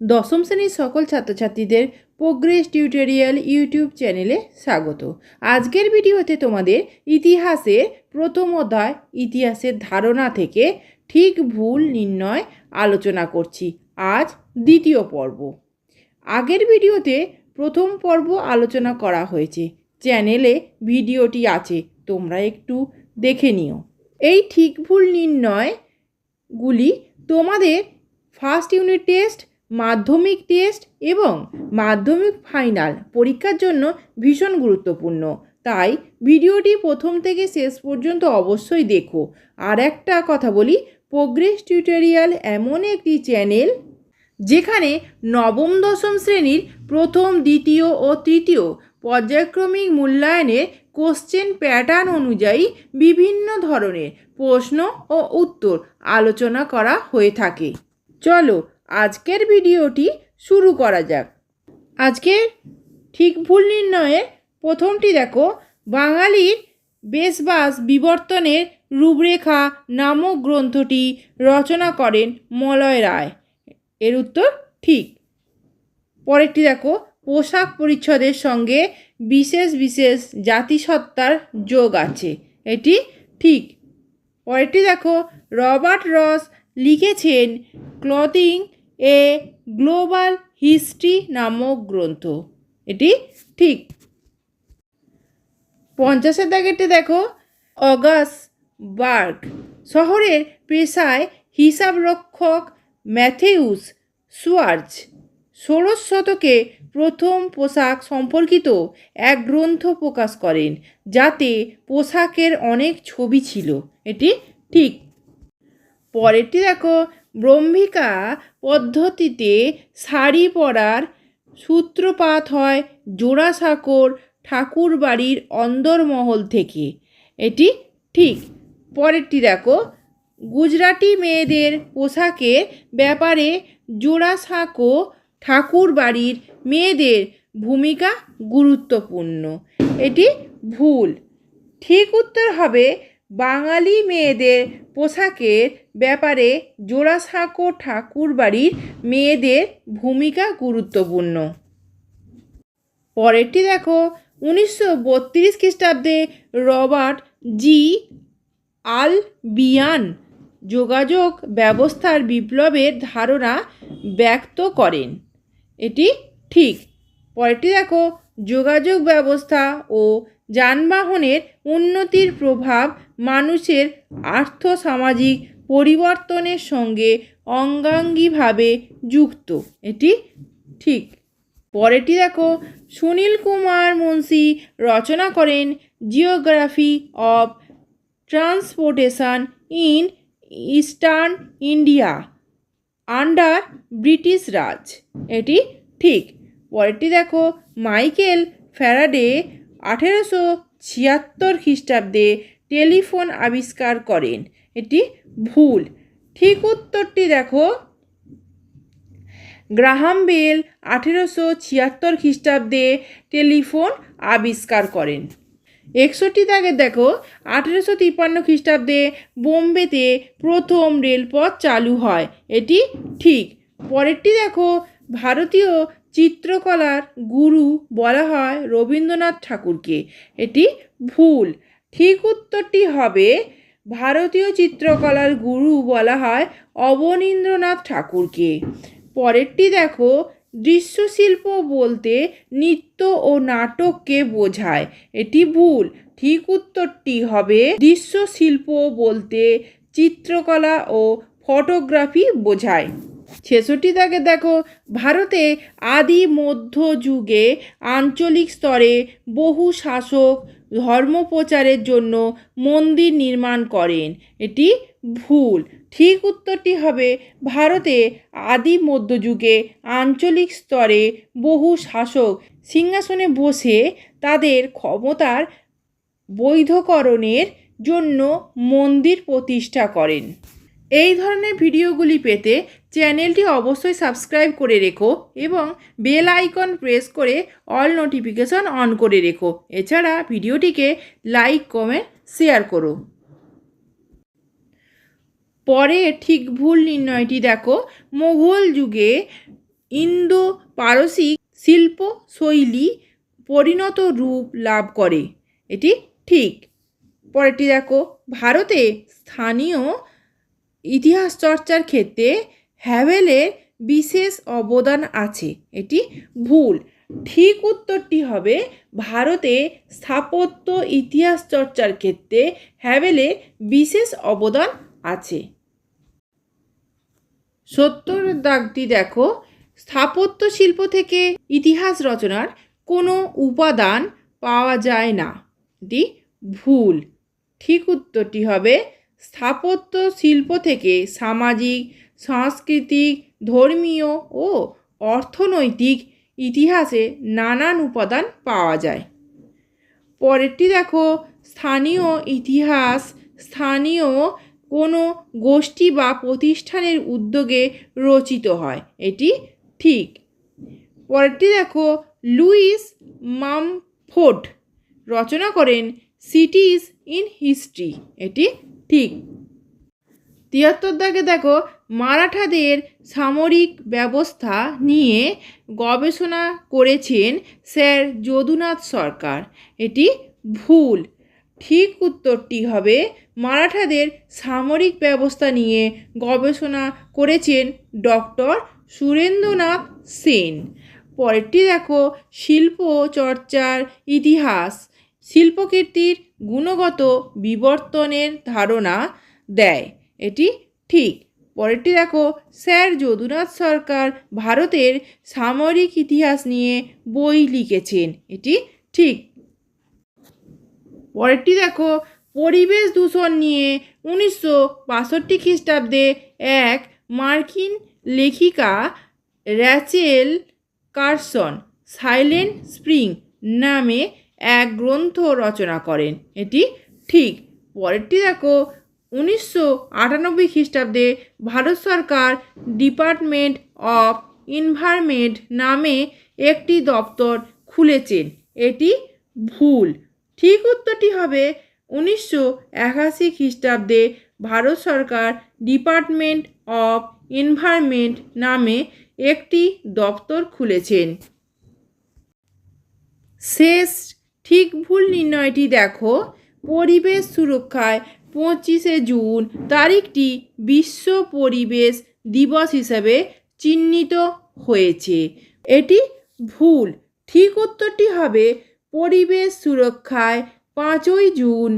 দশম শ্রেণীর সকল ছাত্রছাত্রীদের প্রোগ্রেস টিউটোরিয়াল ইউটিউব চ্যানেলে স্বাগত। আজকের ভিডিওতে তোমাদের ইতিহাসের প্রথম অধ্যায় ইতিহাসের ধারণা থেকে ঠিক ভুল নির্ণয় আলোচনা করছি। আজ দ্বিতীয় পর্ব। আগের ভিডিওতে প্রথম পর্ব আলোচনা করা হয়েছে, চ্যানেলে ভিডিওটি আছে, তোমরা একটু দেখে নিও। এই ঠিক ভুল নির্ণয়গুলি তোমাদের ফার্স্ট ইউনিট টেস্ট, মাধ্যমিক টেস্ট এবং মাধ্যমিক ফাইনাল পরীক্ষার জন্য ভীষণ গুরুত্বপূর্ণ। তাই ভিডিওটি প্রথম থেকে শেষ পর্যন্ত অবশ্যই দেখো। আর একটা কথা বলি, প্রোগ্রেস টিউটোরিয়াল এমন একটি চ্যানেল যেখানে নবম দশম শ্রেণীর প্রথম, দ্বিতীয় ও তৃতীয় পর্যায়ক্রমিক মূল্যায়নের কোশ্চেন প্যাটার্ন অনুযায়ী বিভিন্ন ধরনের প্রশ্ন ও উত্তর আলোচনা করা হয়ে থাকে। চলো আজকের ভিডিওটি শুরু করা যাক। আজকের ঠিক ভুল নির্ণয়ের প্রথমটি দেখো, বাঙালির বেশবাস বিবর্তনের রূপরেখা নামক গ্রন্থটি রচনা করেন মলয় রায়। এর উত্তর ঠিক। পরেরটি দেখো, পোশাক পরিচ্ছদের সঙ্গে বিশেষ বিশেষ জাতিসত্তার যোগ আছে। এটি ঠিক। পরেরটি দেখো, রবার্ট রস লিখেছেন ক্লথিং এ গ্লোবাল হিস্ট্রি নামক গ্রন্থ। এটি ঠিক। 50-এর দাগেরটি দেখো, অগাসবার্গ শহরের পেশায় হিসাবরক্ষক ম্যাথিউস সুয়ার্জ 16 শতকে প্রথম পোশাক সম্পর্কিত এক গ্রন্থ প্রকাশ করেন, যাতে পোশাকের অনেক ছবি ছিল। এটি ঠিক। পরেরটি দেখো, ব্রহ্মিকা পদ্ধতিতে শাড়ি পরার সূত্রপাত হয় জোড়াসাঁকোর ঠাকুরবাড়ির অন্দরমহল থেকে। এটি ঠিক। পরেরটি দেখো, গুজরাটি মেয়েদের পোশাকের ব্যাপারে জোড়াসাঁকো ঠাকুরবাড়ির মেয়েদের ভূমিকা গুরুত্বপূর্ণ। এটি ভুল। ঠিক উত্তর হবে, বাঙালি মেয়েদের পোশাকের ব্যাপারে জোড়াসাঁকো ঠাকুরবাড়ির মেয়েদের ভূমিকা গুরুত্বপূর্ণ। পরেরটি দেখো, 1932 খ্রিস্টাব্দে রবার্ট জি আলবিয়ান যোগাযোগ ব্যবস্থার বিপ্লবের ধারণা ব্যক্ত করেন। এটি ঠিক। পরেরটি দেখো, যোগাযোগ ব্যবস্থা ও যানবাহনের উন্নতির প্রভাব মানুষের আর্থসামাজিক পরিবর্তনের সঙ্গে অঙ্গাঙ্গিভাবে যুক্ত। এটি ঠিক। পরেরটি দেখো, সুনীল কুমার মুন্সি রচনা করেন geography of transportation in eastern India under British Raj. এটি ঠিক। পরেরটি দেখো, মাইকেল ফ্যারাডে 1876 খ্রিস্টাব্দে টেলিফোন আবিষ্কার করেন। এটি ভুল। ঠিক উত্তরটি দেখো, গ্রাহাম বেল 1876 খ্রিস্টাব্দে টেলিফোন আবিষ্কার করেন। 61 দাগে দেখো, 1853 খ্রিস্টাব্দে বোম্বেতে প্রথম রেলপথ চালু হয়। এটি ঠিক। পরেরটি দেখো, ভারতীয় চিত্রকলার গুরু বলা হয় রবীন্দ্রনাথ ঠাকুরকে। এটি ভুল। ঠিক উত্তরটি হবে, ভারতীয় চিত্রকলার গুরু বলা হয় অবনীন্দ্রনাথ ঠাকুরকে। পরেরটি দেখো, দৃশ্যশিল্প বলতে নৃত্য ও নাটককে বোঝায়। এটি ভুল। ঠিক উত্তরটি হবে, দৃশ্যশিল্প বলতে চিত্রকলা ও ফটোগ্রাফি বোঝায়। 66 দাগে দেখো, ভারতে আদি মধ্যযুগে আঞ্চলিক স্তরে বহু শাসক ধর্মপ্রচারের জন্য মন্দির নির্মাণ করেন। এটি ভুল। ঠিক উত্তরটি হবে, ভারতে আদি মধ্যযুগে আঞ্চলিক স্তরে বহু শাসক সিংহাসনে বসে তাদের ক্ষমতার বৈধকরণের জন্য মন্দির প্রতিষ্ঠা করেন। এই ধরনের ভিডিওগুলি পেতে চ্যানেলটি অবশ্যই সাবস্ক্রাইব করে রেখো এবং বেল আইকন প্রেস করে অল নোটিফিকেশন অন করে রেখো। এছাড়া ভিডিওটিকে লাইক, কমেন্ট, শেয়ার করো। পরে ঠিক ভুল নির্ণয়টি দেখো, মোগল যুগে ইন্দো পারসিক শিল্প শৈলী পরিণত রূপ লাভ করে। এটি ঠিক। পরেরটি দেখো, ভারতে স্থানীয় ইতিহাস চর্চার ক্ষেত্রে হ্যাভেলের বিশেষ অবদান আছে। এটি ভুল। ঠিক উত্তরটি হবে ভারতে স্থাপত্য ইতিহাস চর্চার ক্ষেত্রে হ্যাভেলের বিশেষ অবদান আছে। 70 দাগটি দেখো, স্থাপত্য শিল্প থেকে ইতিহাস রচনার কোনো উপাদান পাওয়া যায় না। এটি ভুল। ঠিক উত্তরটি হবে স্থাপত্য শিল্প থেকে সামাজিক, সাংস্কৃতিক, ধর্মীয় ও অর্থনৈতিক ইতিহাসে নানান উপাদান পাওয়া যায়। পরেরটি দেখো, স্থানীয় ইতিহাস স্থানীয় কোনো গোষ্ঠী বা প্রতিষ্ঠানের উদ্যোগে রচিত হয়। এটি ঠিক। পরেরটি দেখো, লুইস মামফোর্ড রচনা করেন সিটিজ ইন হিস্ট্রি। এটি ঠিক। 73 দাগে দেখো, মারাঠাদের সামরিক ব্যবস্থা নিয়ে গবেষণা করেছেন স্যার যদুনাথ সরকার। এটি ভুল। ঠিক উত্তরটি হবে মারাঠাদের সামরিক ব্যবস্থা নিয়ে গবেষণা করেছেন ডক্টর সুরেন্দ্রনাথ সেন। পরেরটি দেখো, শিল্প চর্চার ইতিহাস শিল্পকীর্তির গুণগত বিবর্তনের ধারণা দেয়। এটি ঠিক। পরেরটি দেখো, স্যার যদুনাথ সরকার ভারতের সামরিক ইতিহাস নিয়ে বই লিখেছেন। এটি ঠিক। পরেরটি দেখো, পরিবেশ দূষণ নিয়ে 1962 খ্রিস্টাব্দে এক মার্কিন লেখিকা র্যাচেল কারসন সাইলেন্ট স্প্রিং নামে এক গ্রন্থ রচনা করেন। এটি ঠিক। পরেরটি দেখো, 1998 খ্রিস্টাব্দে ভারত সরকার ডিপার্টমেন্ট অফ এনভায়রনমেন্ট নামে একটি দপ্তর খুলেছেন। এটি ভুল। ঠিক উত্তরটি হবে 1981 খ্রিস্টাব্দে ভারত সরকার ডিপার্টমেন্ট অফ এনভায়রনমেন্ট নামে একটি দপ্তর খুলেছেন। শেষ ঠিক ভুল নির্ণয়টি দেখো, পরিবেশ সুরক্ষায় 25শে জুন তারিখটি বিশ্ব পরিবেশ দিবস হিসাবে চিহ্নিত হয়েছে। এটি ভুল। ঠিক উত্তরটি হবে পরিবেশ সুরক্ষায় 5ই জুন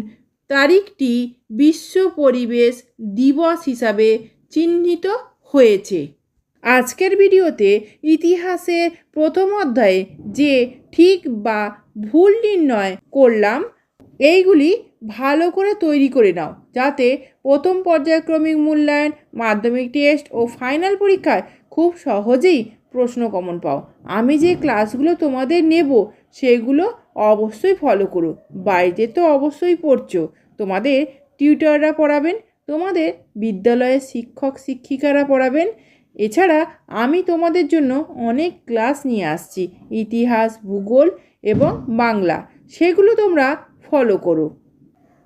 তারিখটি বিশ্ব পরিবেশ দিবস হিসাবে চিহ্নিত হয়েছে। আজকের ভিডিওতে ইতিহাসের প্রথম অধ্যায়ে যে ঠিক বা ভুল নির্ণয় করলাম এইগুলি ভালো করে তৈরি করে নাও, যাতে প্রথম পর্যায়ক্রমিক মূল্যায়ন, মাধ্যমিক টেস্ট ও ফাইনাল পরীক্ষায় খুব সহজেই প্রশ্ন কমন পাও। আমি যে ক্লাসগুলো তোমাদের নেব সেগুলো অবশ্যই ফলো করো। বাড়িতে তো অবশ্যই পড়ছো, তোমাদের টিউটররা পড়াবেন, তোমাদের বিদ্যালয়ের শিক্ষক শিক্ষিকারা পড়াবেন। এছাড়া আমি তোমাদের জন্য অনেক ক্লাস নিয়ে আসছি, ইতিহাস, ভূগোল এবং বাংলা, সেগুলো তোমরা ফলো করো।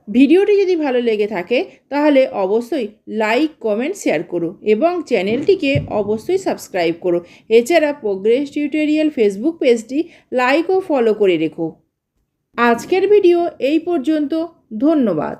ভিডিওটি যদি ভালো লেগে থাকে তাহলে অবশ্যই লাইক, কমেন্ট, শেয়ার করো এবং চ্যানেলটিকে অবশ্যই সাবস্ক্রাইব করো। এছাড়া প্রোগ্রেস টিউটোরিয়াল ফেসবুক পেজটি লাইক ও ফলো করে রেখো। আজকের ভিডিও এই পর্যন্ত। ধন্যবাদ।